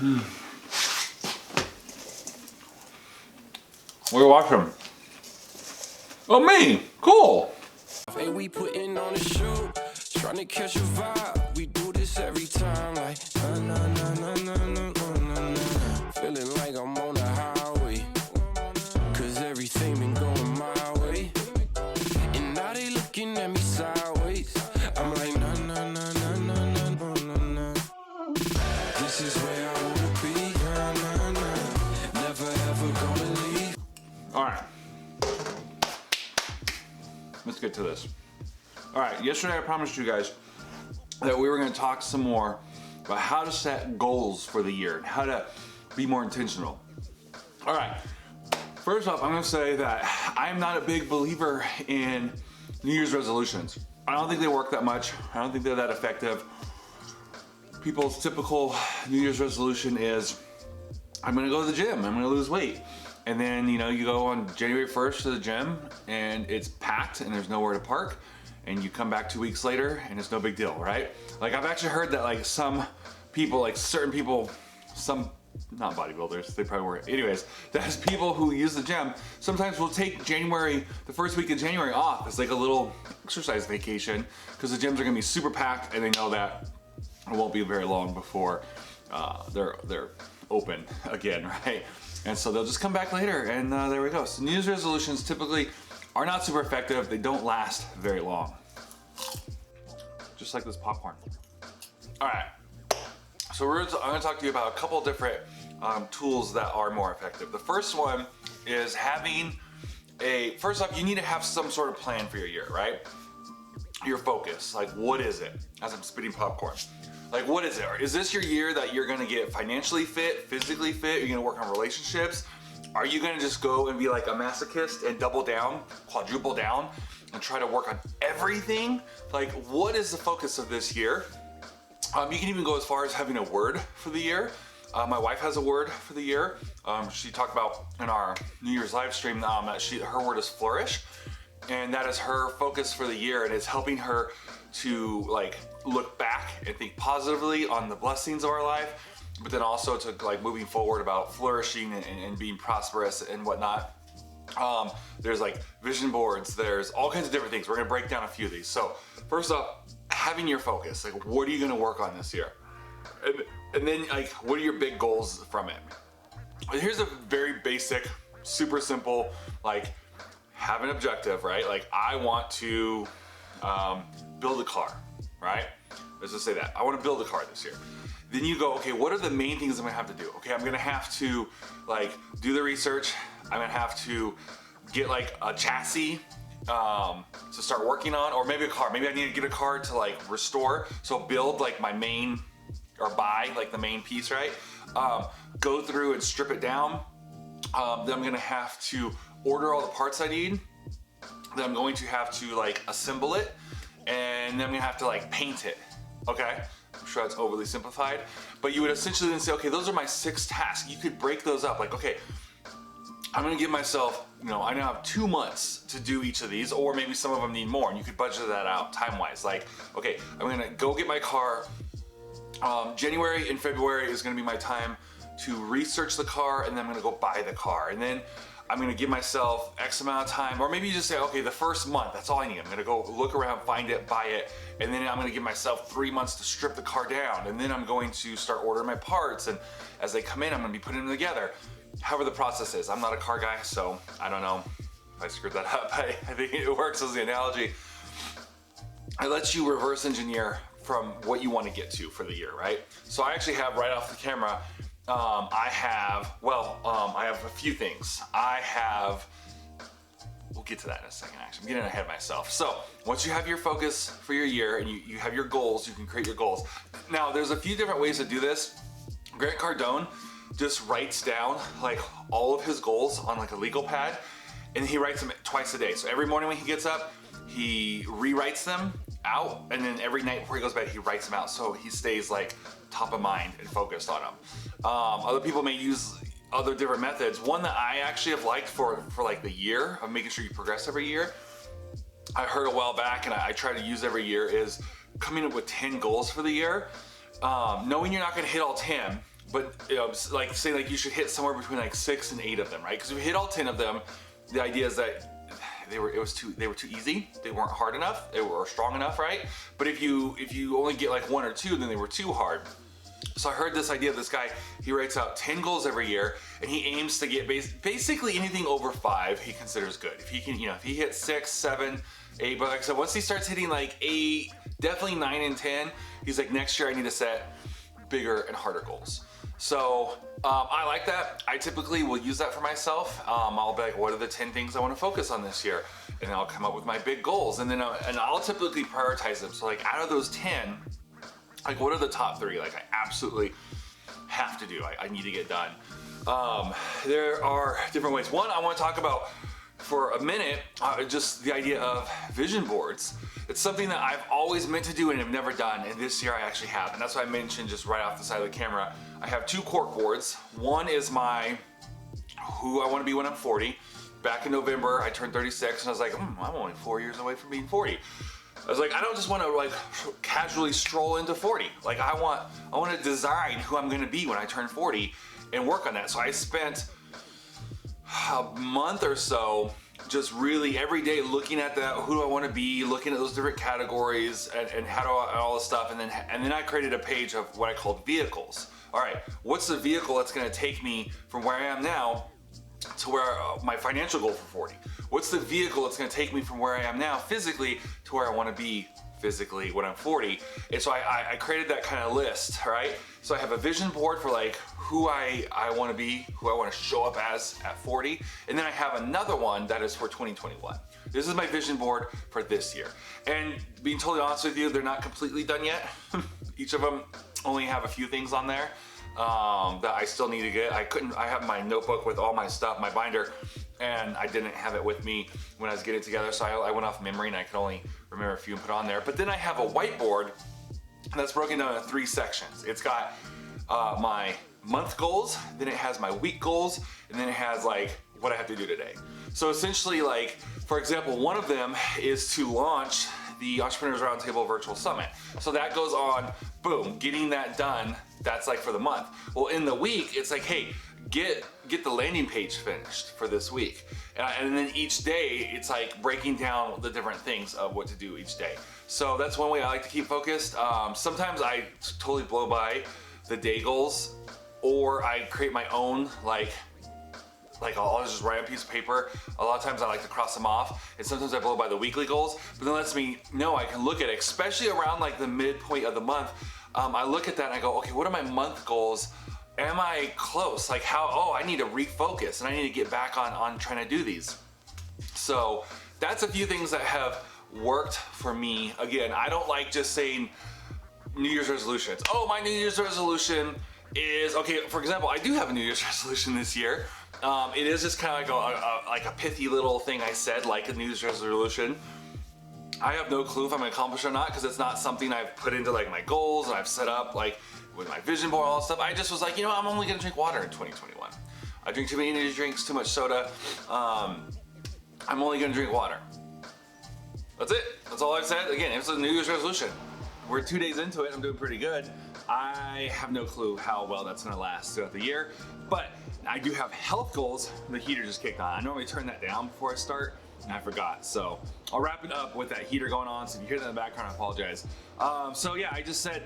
What are you watching? Oh, me! Cool! Hey, we putting on a show, trying to catch a vibe. We do this every time, like na na na na na na na na. Feeling like I'm on the highway, cause everything been going my way. And now they looking at me sideways. I'm like na na na na na na na na na. This is where I wanna be, na na na. Never ever gonna leave. All right. Let's get to this. All right, yesterday I promised you guys that we were gonna talk some more about how to set goals for the year and how to be more intentional. All right, first off, I'm gonna say that I'm not a big believer in New Year's resolutions. I don't think they work that much. I don't think they're that effective. People's typical New Year's resolution is, I'm gonna go to the gym, I'm gonna lose weight. And then, you know, you go on January 1st to the gym and it's packed and there's nowhere to park. And you come back 2 weeks later and it's no big deal, right? Like, I've actually heard that like some people, like certain people, some, not bodybuilders, they probably were. Anyways, there's people who use the gym, sometimes will take January, the first week of January off as like a little exercise vacation because the gyms are gonna be super packed and they know that it won't be very long before they're open again, right? And so they'll just come back later and there we go. So New Year's resolutions typically are not super effective. They don't last very long. Just like this popcorn. All right, so I'm gonna talk to you about a couple different tools that are more effective. The first one is having first off, you need to have some sort of plan for your year, right? Your focus, like what is it? As I'm spitting popcorn. Like, what is it? Is this your year that you're gonna get financially fit, physically fit? You're gonna work on relationships? Are you gonna just go and be like a masochist and double down, quadruple down, and try to work on everything? Like, what is the focus of this year? You can even go as far as having a word for the year. My wife has a word for the year. She talked about in our New Year's live stream that her word is flourish. And that is her focus for the year, and it's helping her to like look back and think positively on the blessings of our life, but then also to like moving forward about flourishing and being prosperous and whatnot. There's like vision boards, there's all kinds of different things. We're gonna break down a few of these. So first up, having your focus, like what are you gonna work on this year? And then like, what are your big goals from it? And here's a very basic, super simple, like have an objective, right? Like I want to build a car, right? Let's just say that. I want to build a car this year. Then you go, okay, what are the main things I'm gonna have to do? Okay, I'm gonna have to like do the research. I'm gonna have to get like a chassis to start working on, or maybe a car. Maybe I need to get a car to like restore. So build like my main, or buy like the main piece, right? Go through and strip it down. Then I'm gonna have to order all the parts I need. Then I'm going to have to like assemble it, and then I'm gonna have to like paint it, okay? I'm sure that's overly simplified, but you would essentially then say, okay, those are my 6 tasks. You could break those up, like, okay, I'm gonna give myself, you know, I now have 2 months to do each of these, or maybe some of them need more, and you could budget that out time-wise. Like, okay, I'm gonna go get my car. January and February is gonna be my time to research the car, and then I'm gonna go buy the car. And then I'm gonna give myself X amount of time, or maybe you just say, okay, the first month, that's all I need. I'm gonna go look around, find it, buy it, and then I'm gonna give myself 3 months to strip the car down, and then I'm going to start ordering my parts, and as they come in, I'm gonna be putting them together. However the process is. I'm not a car guy, so I don't know if I screwed that up. I think it works as the analogy. It lets you reverse engineer from what you wanna get to for the year, right? So I actually have right off the camera, I have a few things. We'll get to that in a second, actually. I'm getting ahead of myself. So once you have your focus for your year and you have your goals, you can create your goals. Now, there's a few different ways to do this. Grant Cardone just writes down like all of his goals on like a legal pad, and he writes them twice a day. So every morning when he gets up, he rewrites them out, and then every night before he goes to bed, he writes them out so he stays like top of mind and focused on them. Other people may use other different methods. One that I actually have liked for like the year of making sure you progress every year, I heard a while back and I try to use every year, is coming up with 10 goals for the year. Knowing you're not gonna hit all 10, but like say like you should hit somewhere between like 6 and 8 of them, right? Because if you hit all 10 of them, the idea is that they were too easy. They weren't hard enough. They were strong enough, right? But if you only get like 1 or 2, then they were too hard. So I heard this idea of this guy. He writes out 10 goals every year, and he aims to get basically anything over 5 he considers good. If he can, if he hits 6, 7, 8, but like I said, once he starts hitting like 8, definitely 9 and 10, he's like, next year I need to set bigger and harder goals. So I like that. I typically will use that for myself. I'll be like, what are the 10 things I want to focus on this year? And I'll come up with my big goals, and then I'll typically prioritize them. So like out of those 10, like what are the top 3? Like I absolutely have to do. I need to get done. There are different ways. One, I want to talk about for a minute, just the idea of vision boards. It's something that I've always meant to do and have never done, and this year I actually have. And that's why I mentioned just right off the side of the camera, I have 2 cork boards. One is my who I want to be when I'm 40. Back in November, I turned 36, and I was like, I'm only 4 years away from being 40. I was like, I don't just want to like casually stroll into 40. Like I want to design who I'm going to be when I turn 40 and work on that. So I spent a month or so just really every day looking at that, who do I want to be, looking at those different categories and how do I, all this stuff, and then I created a page of what I called vehicles. All right, what's the vehicle that's going to take me from where I am now to where my financial goal for 40? What's the vehicle that's going to take me from where I am now physically to where I want to be physically when I'm 40? And so I created that kind of list, right? So I have a vision board for like who I want to be, who I want to show up as at 40. And then I have another one that is for 2021. This is my vision board for this year. And being totally honest with you, they're not completely done yet. Each of them only have a few things on there that I still need to get. I have my notebook with all my stuff, my binder, and I didn't have it with me when I was getting it together. So I went off memory and I could only remember a few and put on there. But then I have a whiteboard that's broken down into 3 sections. It's got my month goals, then it has my week goals, and then it has like what I have to do today. So essentially, like, for example, one of them is to launch the Entrepreneurs Roundtable Virtual Summit. So that goes on, boom, getting that done. That's like for the month. Well, in the week, it's like, hey, get the landing page finished for this week. And then each day, it's like breaking down the different things of what to do each day. So that's one way I like to keep focused. Sometimes I totally blow by the day goals, or I create my own, like I'll just write on a piece of paper. A lot of times I like to cross them off, and sometimes I blow by the weekly goals, but then lets me know I can look at it, especially around like the midpoint of the month. I look at that and I go, okay, what are my month goals? Am I close? Like I need to refocus and I need to get back on trying to do these. So that's a few things that have worked for me. Again, I don't like just saying New Year's resolutions. Oh, my New Year's resolution is, okay, for example, I do have a New Year's resolution this year. It is just kind of like a pithy little thing I said, like a New Year's resolution. I have no clue if I'm gonna accomplish it or not, because it's not something I've put into like my goals and I've set up like with my vision board, all that stuff. I just was like, I'm only gonna drink water in 2021. I drink too many energy drinks, too much soda. I'm only gonna drink water. That's it. That's all I've said. Again, it's a New Year's resolution. We're 2 days into it. I'm doing pretty good. I have no clue how well that's gonna last throughout the year, but I do have health goals. The heater just kicked on. I normally turn that down before I start, and I forgot. So I'll wrap it up with that heater going on. So if you hear that in the background, I apologize. So yeah, I just said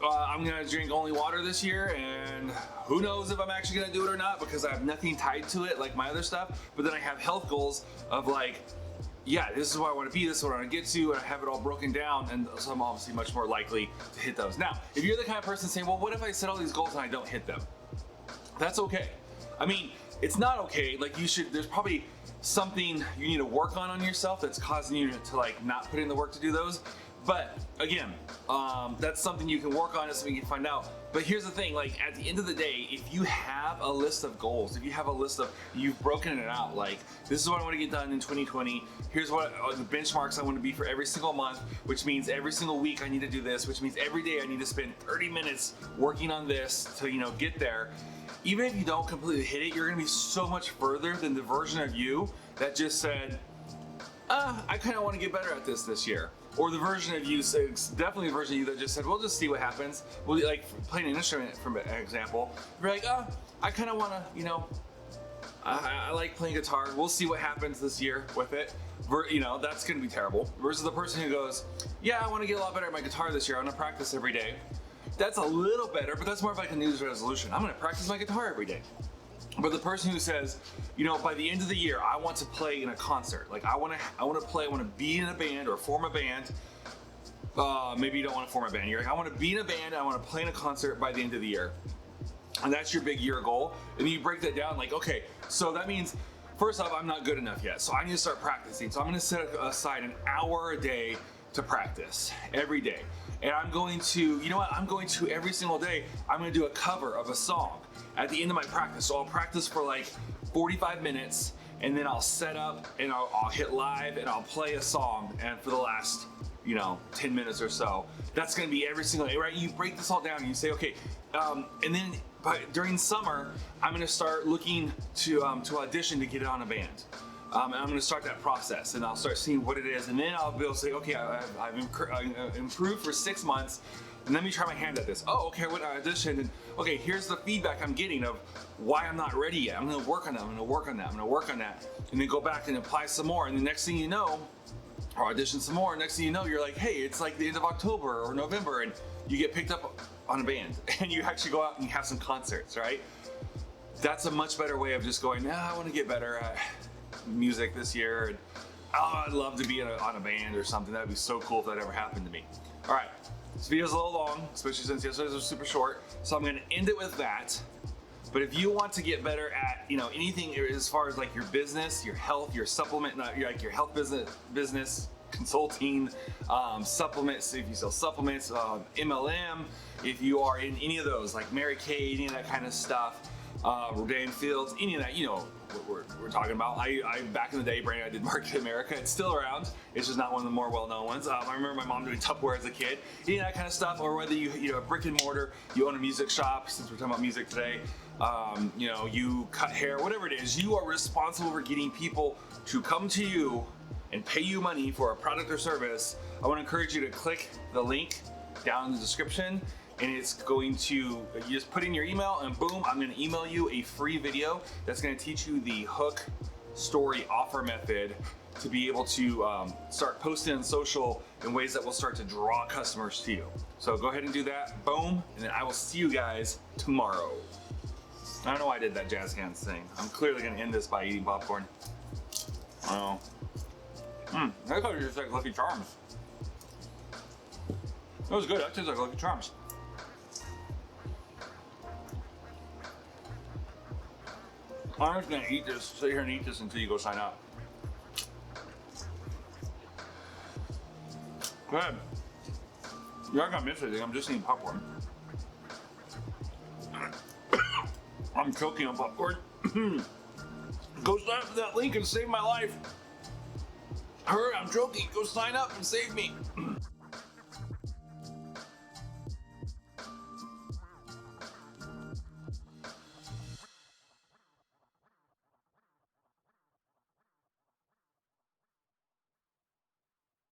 I'm gonna drink only water this year, and who knows if I'm actually gonna do it or not, because I have nothing tied to it like my other stuff. But then I have health goals of like, yeah, this is what I want to be, this is what I want to get to, and I have it all broken down, and so I'm obviously much more likely to hit those. Now, if you're the kind of person saying, well, what if I set all these goals and I don't hit them? That's okay. I mean, it's not okay. Like there's probably something you need to work on yourself that's causing you to like not put in the work to do those. But again, that's something you can work on, it's something you can find out. But here's the thing, like at the end of the day, if you have a list of goals, if you have a list of, you've broken it out, like this is what I want to get done in 2020, here's what the benchmarks I want to be for every single month, which means every single week I need to do this, which means every day I need to spend 30 minutes working on this to, get there. Even if you don't completely hit it, you're gonna be so much further than the version of you that just said, I kind of want to get better at this year. Or the version of you, definitely the version of you that just said, we'll just see what happens. Well, like playing an instrument, for an example, you're like, I kind of want to, you know, I like playing guitar. We'll see what happens this year with it. You know, that's going to be terrible. Versus the person who goes, yeah, I want to get a lot better at my guitar this year. I want to practice every day. That's a little better, but that's more of like a New Year's resolution. I'm going to practice my guitar every day. But the person who says, you know, by the end of the year, I want to play in a concert. Like I want to be in a band or form a band. Maybe you don't want to form a band. You're like, I want to be in a band. I want to play in a concert by the end of the year. And that's your big year goal. And then you break that down like, okay, so that means, first off, I'm not good enough yet. So I need to start practicing. So I'm going to set aside an hour a day to practice every day. And I'm going to, you know what? I'm going to every single day, I'm going to do a cover of a song at the end of my practice. So I'll practice for like 45 minutes and then I'll set up and I'll hit live and I'll play a song. And for the last, you know, 10 minutes or so, that's going to be every single day, right? You break this all down and you say, okay, and then during summer, I'm going to start looking to audition to get on a band. And I'm going to start that process, and I'll start seeing what it is, and then I'll be able to say, okay, I've improved for 6 months, and let me try my hand at this. Oh, okay, I went to audition, and okay, here's the feedback I'm getting of why I'm not ready yet. I'm going to work on that. I'm going to work on that. I'm going to work on that, and then go back and apply some more, and the next thing you know, or audition some more. Next thing you know, you're like, hey, it's like the end of October or November, and you get picked up on a band, and you actually go out and you have some concerts, right? That's a much better way of just going, I want to get better at music this year, and I'd love to be on a band or something. That'd be so cool if that ever happened to me. All right, this video's a little long, especially since yesterday's was super short, so I'm going to end it with that. But if you want to get better at, you know, anything as far as like your business, your health, your supplement, like your health business consulting, supplements, if you sell supplements, MLM, if you are in any of those, like Mary Kay, any of that kind of stuff, Rodan Fields, any of that, you know what we're talking about. I back in the day, Brandon, I did Market America. It's still around. It's just not one of the more well-known ones. I remember my mom doing Tupperware as a kid, any of that kind of stuff, or whether you know, a brick and mortar, you own a music shop, since we're talking about music today, you know, you cut hair, whatever it is, you are responsible for getting people to come to you and pay you money for a product or service. I want to encourage you to click the link down in the description, and it's going to, you just put in your email and boom, I'm going to email you a free video that's going to teach you the hook story offer method to be able to start posting on social in ways that will start to draw customers to you. So go ahead and do that, boom, and then I will see you guys tomorrow. I don't know why I did that jazz hands thing. I'm clearly going to end this by eating popcorn. Oh. That tastes just like Lucky Charms. That was good. That tastes like Lucky Charms. I'm just gonna eat this, sit here and eat this until you go sign up. Go ahead. You're not gonna miss anything. I'm just eating popcorn. I'm choking on popcorn. Go sign up for that link and save my life. Hurry, I'm joking. Go sign up and save me.